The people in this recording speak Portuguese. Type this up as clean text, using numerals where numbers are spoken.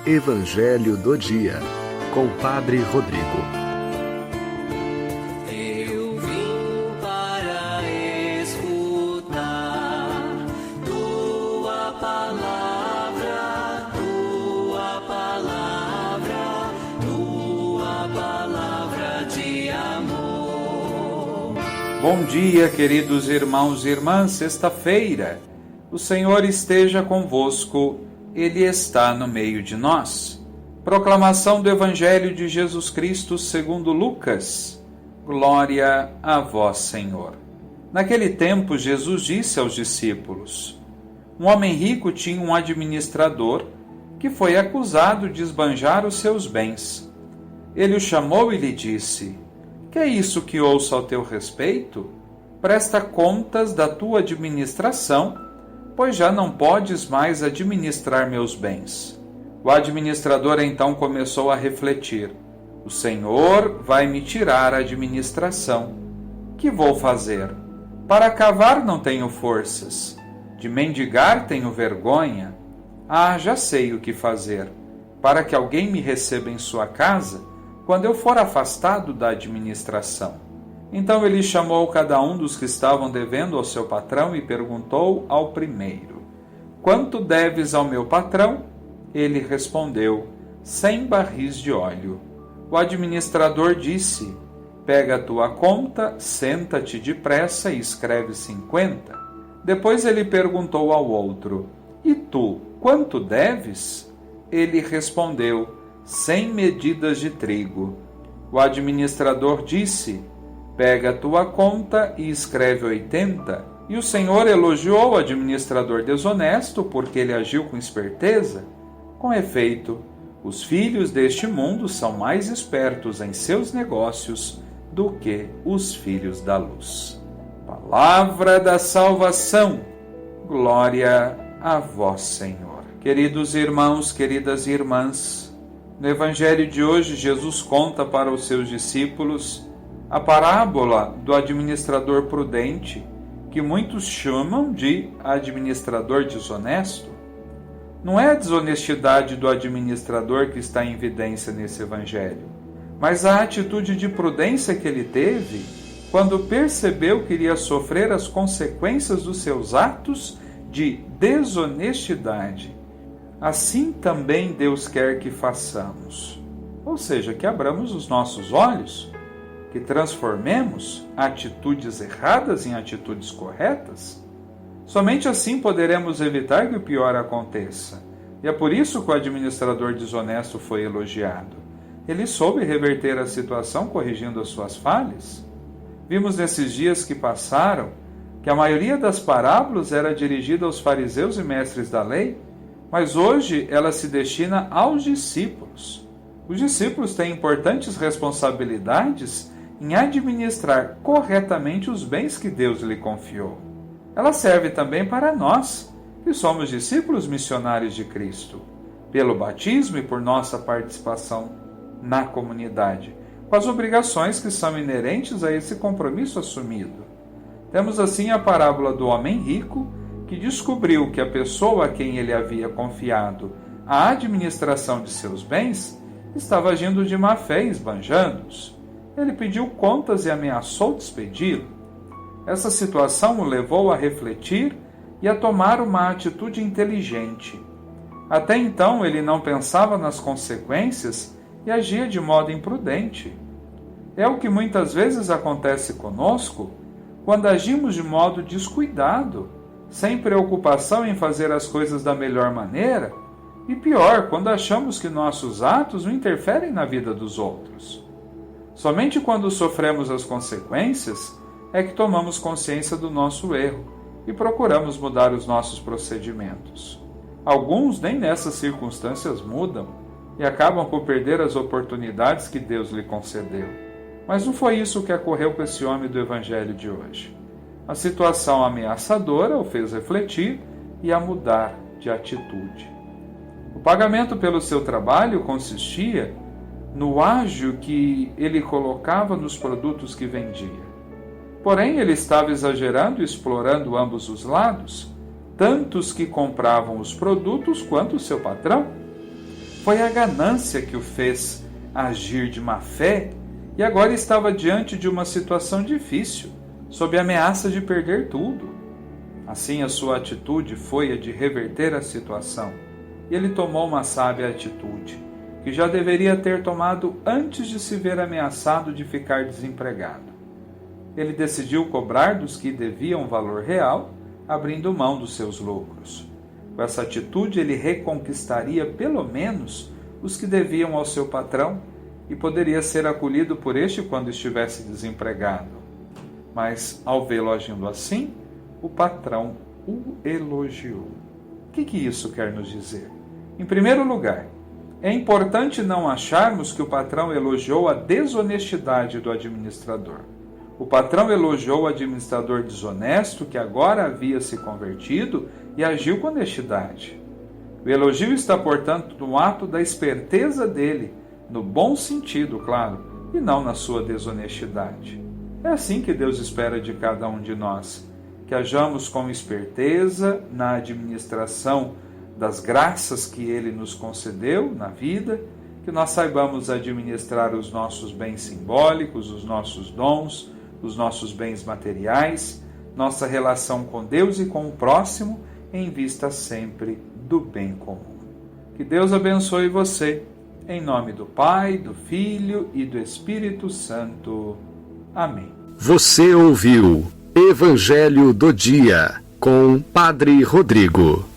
Evangelho do Dia, com o Padre Rodrigo. Eu vim para escutar tua palavra, tua palavra, tua palavra de amor. Bom dia, queridos irmãos e irmãs, sexta-feira. O Senhor esteja convosco, Ele está no meio de nós. Proclamação do Evangelho de Jesus Cristo segundo Lucas. Glória a vós, Senhor. Naquele tempo, Jesus disse aos discípulos: um homem rico tinha um administrador que foi acusado de esbanjar os seus bens. Ele o chamou e lhe disse: que é isso que ouço ao teu respeito? Presta contas da tua administração, pois já não podes mais administrar meus bens. O administrador então começou a refletir: o Senhor vai me tirar a administração. Que vou fazer? Para cavar não tenho forças, de mendigar tenho vergonha. Já sei o que fazer, para que alguém me receba em sua casa, quando eu for afastado da administração. Então ele chamou cada um dos que estavam devendo ao seu patrão e perguntou ao primeiro: quanto deves ao meu patrão? Ele respondeu: 100 barris de óleo. O administrador disse: pega a tua conta, senta-te depressa e escreve 50. Depois ele perguntou ao outro: e tu, quanto deves? Ele respondeu: 100 medidas de trigo. O administrador disse: pega a tua conta e escreve 80. E o Senhor elogiou o administrador desonesto porque ele agiu com esperteza. Com efeito, os filhos deste mundo são mais espertos em seus negócios do que os filhos da luz. Palavra da salvação. Glória a vós, Senhor. Queridos irmãos, queridas irmãs, no Evangelho de hoje, Jesus conta para os seus discípulos a parábola do administrador prudente, que muitos chamam de administrador desonesto. Não é a desonestidade do administrador que está em evidência nesse Evangelho, mas a atitude de prudência que ele teve quando percebeu que iria sofrer as consequências dos seus atos de desonestidade. Assim também Deus quer que façamos, ou seja, que abramos os nossos olhos, que transformemos atitudes erradas em atitudes corretas. Somente assim poderemos evitar que o pior aconteça. E é por isso que o administrador desonesto foi elogiado. Ele soube reverter a situação corrigindo as suas falhas. Vimos nesses dias que passaram que a maioria das parábolas era dirigida aos fariseus e mestres da lei, mas hoje ela se destina aos discípulos. Os discípulos têm importantes responsabilidades em administrar corretamente os bens que Deus lhe confiou. Ela serve também para nós, que somos discípulos missionários de Cristo, pelo batismo e por nossa participação na comunidade, com as obrigações que são inerentes a esse compromisso assumido. Temos assim a parábola do homem rico, que descobriu que a pessoa a quem ele havia confiado a administração de seus bens estava agindo de má fé, esbanjando-os. Ele pediu contas e ameaçou despedi-lo. Essa situação o levou a refletir e a tomar uma atitude inteligente. Até então ele não pensava nas consequências e agia de modo imprudente. É o que muitas vezes acontece conosco quando agimos de modo descuidado, sem preocupação em fazer as coisas da melhor maneira, e pior, quando achamos que nossos atos não interferem na vida dos outros. Somente quando sofremos as consequências é que tomamos consciência do nosso erro e procuramos mudar os nossos procedimentos. Alguns nem nessas circunstâncias mudam e acabam por perder as oportunidades que Deus lhe concedeu. Mas não foi isso que ocorreu com esse homem do Evangelho de hoje. A situação ameaçadora o fez refletir e a mudar de atitude. O pagamento pelo seu trabalho consistia no ágio que ele colocava nos produtos que vendia. Porém, ele estava exagerando e explorando ambos os lados, tanto os que compravam os produtos quanto o seu patrão. Foi a ganância que o fez agir de má fé e agora estava diante de uma situação difícil, sob a ameaça de perder tudo. Assim, a sua atitude foi a de reverter a situação, e ele tomou uma sábia atitude, que já deveria ter tomado antes de se ver ameaçado de ficar desempregado. Ele decidiu cobrar dos que deviam valor real, abrindo mão dos seus lucros. Com essa atitude, ele reconquistaria pelo menos os que deviam ao seu patrão e poderia ser acolhido por este quando estivesse desempregado. Mas, ao vê-lo agindo assim, o patrão o elogiou. O que isso quer nos dizer? Em primeiro lugar, é importante não acharmos que o patrão elogiou a desonestidade do administrador. O patrão elogiou o administrador desonesto que agora havia se convertido e agiu com honestidade. O elogio está, portanto, no ato da esperteza dele, no bom sentido, claro, e não na sua desonestidade. É assim que Deus espera de cada um de nós, que hajamos com esperteza na administração das graças que Ele nos concedeu na vida, que nós saibamos administrar os nossos bens simbólicos, os nossos dons, os nossos bens materiais, nossa relação com Deus e com o próximo, em vista sempre do bem comum. Que Deus abençoe você, em nome do Pai, do Filho e do Espírito Santo. Amém. Você ouviu Evangelho do Dia, com Padre Rodrigo.